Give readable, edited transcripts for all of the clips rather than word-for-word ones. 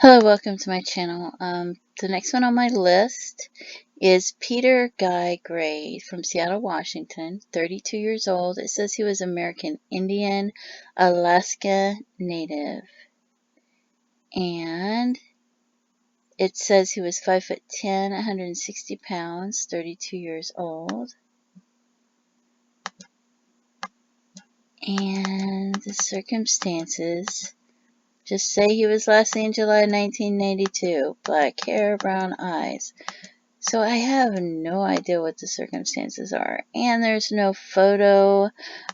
Hello, welcome to my channel. The next one on my list is Peter Guy Gray from Seattle, Washington, 32 years old. It says he was American Indian, Alaska Native. And it says he was 5'10", 160 pounds, 32 years old. And the circumstances just say he was last seen July 1992. Black hair, brown eyes. So I have no idea what the circumstances are. And there's no photo.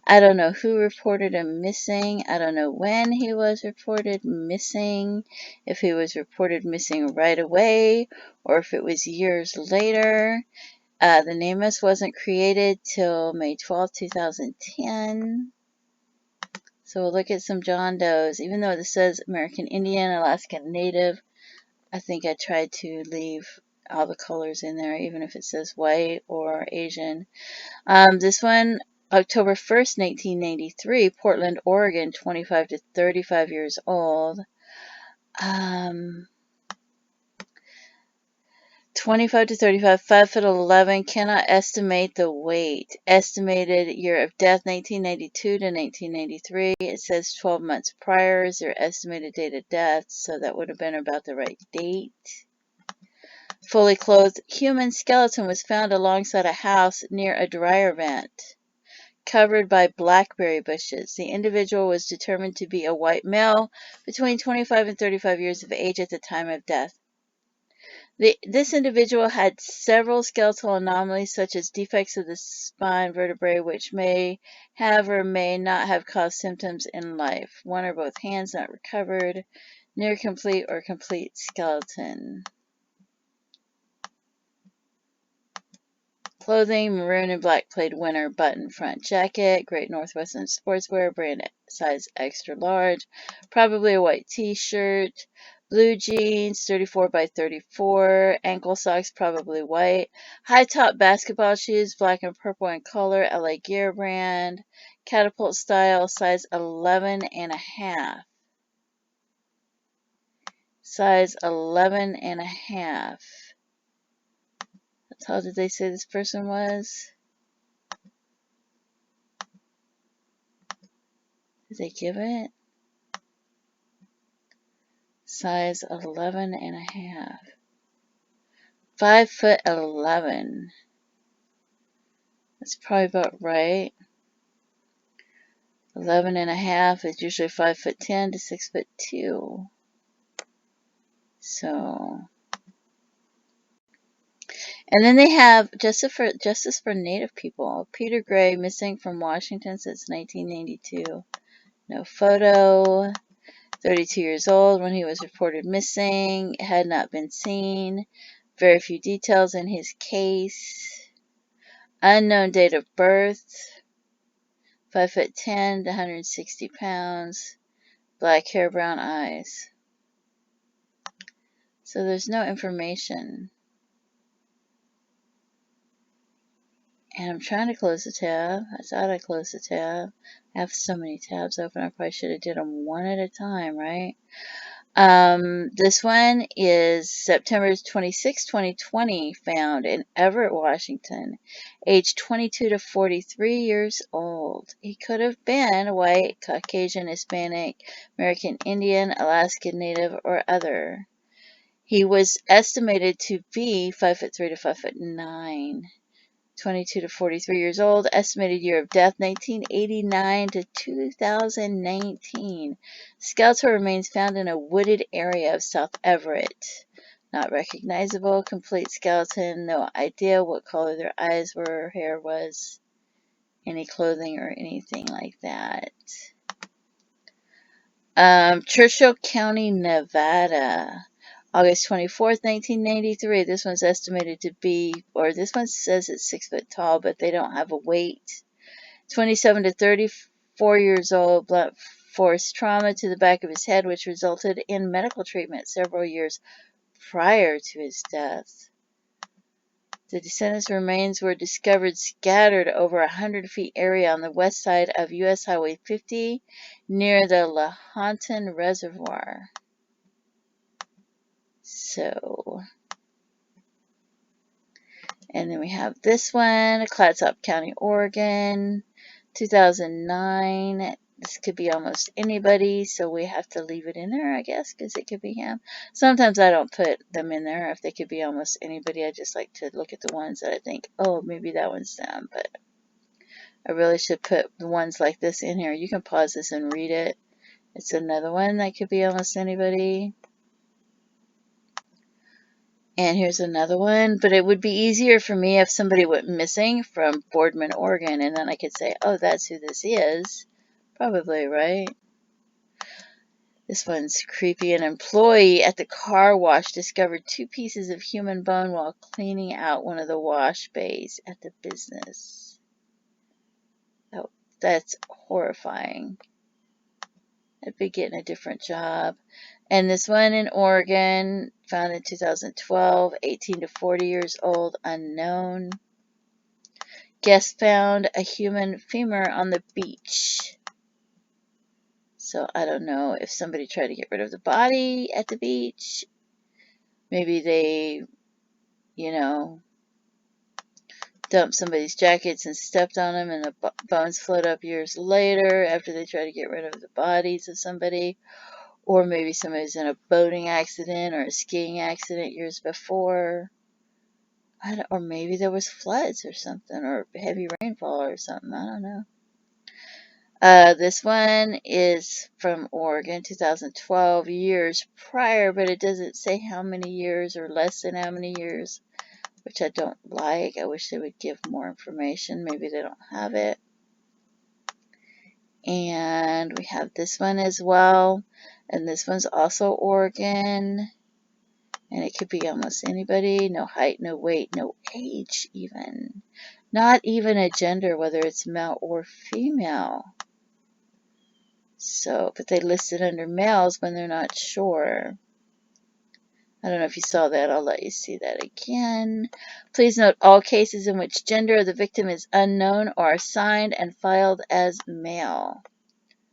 I don't know who reported him missing. I don't know when he was reported missing. If he was reported missing right away or if it was years later. The NamUs wasn't created till May 12, 2010. So we'll look at some John Does. Even though this says American Indian, Alaska Native, I think I tried to leave all the colors in there, even if it says white or Asian. This one, October 1st, 1993, Portland, Oregon, 25 to 35 years old. 25 to 35, 5'11", cannot estimate the weight. Estimated year of death, 1992 to 1993. It says 12 months prior is their estimated date of death, so that would have been about the right date. Fully clothed human skeleton was found alongside a house near a dryer vent, covered by blackberry bushes. The individual was determined to be a white male between 25 and 35 years of age at the time of death. This individual had several skeletal anomalies, such as defects of the spine vertebrae, which may have or may not have caused symptoms in life. One or both hands not recovered. Near complete or complete skeleton. Clothing, maroon and black plaid winter button front jacket, Great Northwestern Sportswear, brand size extra large, probably a white t-shirt, blue jeans, 34 by 34, ankle socks, probably white, high top basketball shoes, black and purple in color, LA Gear brand, catapult style, size 11 and a half. Size 11 and a half. How tall did they say this person was? Did they give it? Size 11 and a half. 5'11". That's probably about right. 11 and a half is usually 5'10" to 6'2". So, and then they have Justice for Native People. Peter Gray, missing from Washington since 1992. No photo. 32 years old when he was reported missing. Had not been seen. Very few details in his case. Unknown date of birth. 5'10" to 160 pounds. Black hair, brown eyes. So there's no information. And I'm trying to close the tab. I thought I closed the tab. I have so many tabs open. I probably should have did them one at a time, right? This one is September 26, 2020, found in Everett, Washington, age 22 to 43 years old. He could have been white, Caucasian, Hispanic, American Indian, Alaska Native, or other. He was estimated to be 5'3" to 5'9". 22 to 43 years old. Estimated year of death, 1989 to 2019. Skeletal remains found in a wooded area of South Everett. Not recognizable. Complete skeleton. No idea what color their eyes were, hair was, any clothing or anything like that. Churchill County, Nevada. August 24th, 1993. This one's estimated to be, or this one says it's 6 foot tall, but they don't have a weight. 27 to 34 years old, blunt force trauma to the back of his head, which resulted in medical treatment several years prior to his death. The descendant's remains were discovered scattered over a 100-feet area on the west side of U.S. Highway 50 near the Lahontan Reservoir. So, and then we have this one, Clatsop County, Oregon, 2009. This could be almost anybody, so we have to leave it in there, I guess, because it could be him. Sometimes I don't put them in there if they could be almost anybody. I just like to look at the ones that I think, oh, maybe that one's them, but I really should put the ones like this in here. You can pause this and read it. It's another one that could be almost anybody. And here's another one, but it would be easier for me if somebody went missing from Boardman, Oregon, and then I could say, oh, that's who this is. Probably, right? This one's creepy. An employee at the car wash discovered 2 pieces of human bone while cleaning out one of the wash bays at the business. Oh, that's horrifying. I'd be getting a different job. And this one in Oregon, found in 2012, 18 to 40 years old, unknown. Guest found a human femur on the beach. So I don't know if somebody tried to get rid of the body at the beach. Maybe they, dumped somebody's jackets and stepped on them, and the bones float up years later after they try to get rid of the bodies of somebody. Or maybe somebody's in a boating accident or a skiing accident years before. Or maybe there was floods or something, or heavy rainfall or something. I don't know. This one is from Oregon, 2012, years prior, but it doesn't say how many years or less than how many years, which I don't like. I wish they would give more information. Maybe they don't have it. And we have this one as well. And this one's also Oregon. And it could be almost anybody. No height, no weight, no age even. Not even a gender, whether it's male or female. So, but they list it under males when they're not sure. I don't know if you saw that. I'll let you see that again. Please note all cases in which gender of the victim is unknown are signed and filed as male.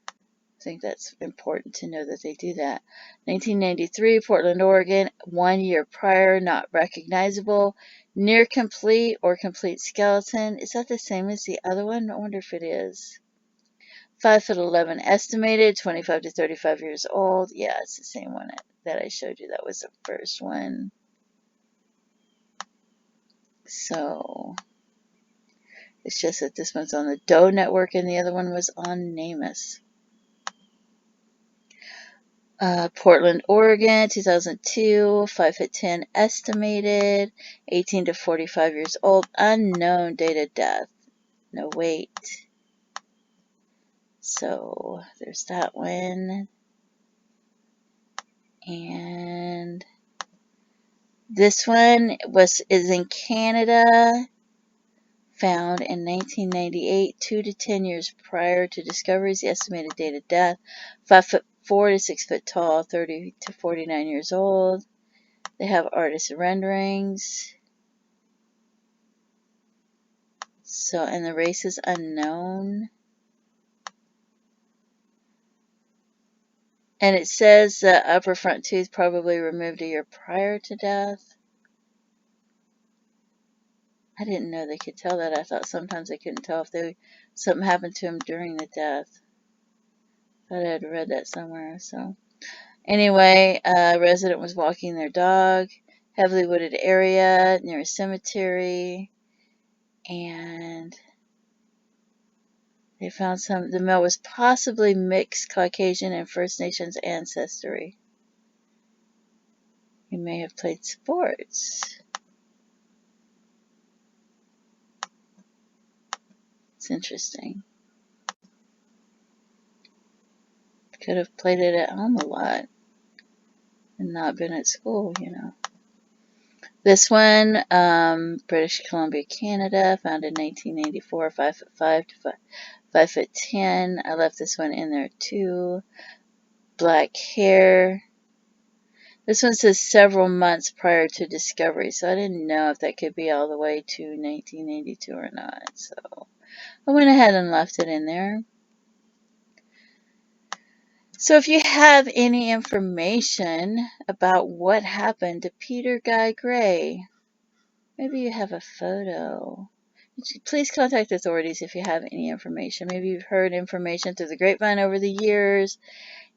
I think that's important to know that they do that. 1993, Portland, Oregon, 1 year prior, not recognizable. Near complete or complete skeleton. Is that the same as the other one? I wonder if it is. 5'11" estimated, 25 to 35 years old. Yeah, it's the same one that I showed you. That was the first one. So, it's just that this one's on the Doe Network and the other one was on NamUs. Portland, Oregon, 2002, 5'10" estimated, 18 to 45 years old, unknown date of death, no weight. So there's that one. And this one is in Canada, found in 1998, 2 to 10 years prior to discovery. The estimated date of death, 5'4" to 6 foot tall, 30 to 49 years old. They have artist renderings. So, and the race is unknown. And it says the upper front tooth probably removed a year prior to death. I didn't know they could tell that. I thought sometimes they couldn't tell if something happened to him during the death. I thought I had read that somewhere. So, anyway, a resident was walking their dog, heavily wooded area near a cemetery, and they found the male was possibly mixed Caucasian and First Nations ancestry. He may have played sports. It's interesting. Could have played it at home a lot and not been at school, This one, British Columbia, Canada, found in 1994, 5'5" to 5'10". I left this one in there too. Black hair. This one says several months prior to discovery, so I didn't know if that could be all the way to 1982 or not. So I went ahead and left it in there. So if you have any information about what happened to Peter Guy Gray, maybe you have a photo, please contact authorities if you have any information. Maybe you've heard information through the grapevine over the years.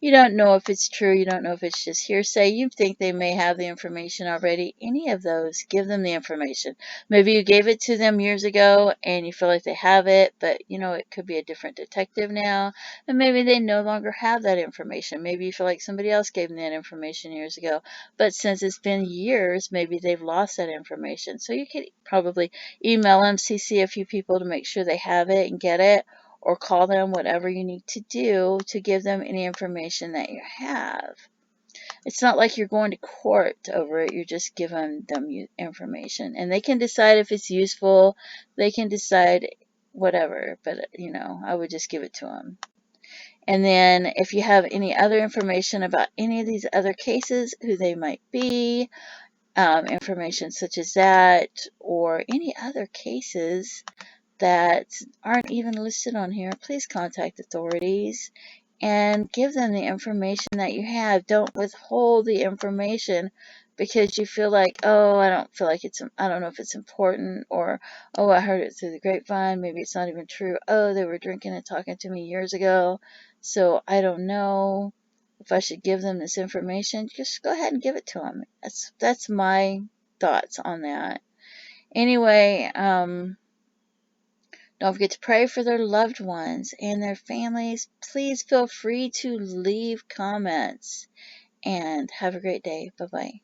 You don't know if it's true. You don't know if it's just hearsay. You think they may have the information already. Any of those, give them the information. Maybe you gave it to them years ago and you feel like they have it, but it could be a different detective now. And maybe they no longer have that information. Maybe you feel like somebody else gave them that information years ago. But since it's been years, maybe they've lost that information. So you could probably email them, CC a few people to make sure they have it and get it, or call them, whatever you need to do to give them any information that you have. It's not like you're going to court over it. You're just giving them information. And they can decide if it's useful. They can decide whatever. But, I would just give it to them. And then if you have any other information about any of these other cases, who they might be, information such as that, or any other cases that aren't even listed on here, please contact authorities and give them the information that you have. Don't withhold the information because you feel like, oh, I don't know if it's important, or, oh, I heard it through the grapevine. Maybe it's not even true. Oh, they were drinking and talking to me years ago, so I don't know if I should give them this information. Just go ahead and give it to them. That's my thoughts on that. Anyway, don't forget to pray for their loved ones and their families. Please feel free to leave comments and have a great day. Bye-bye.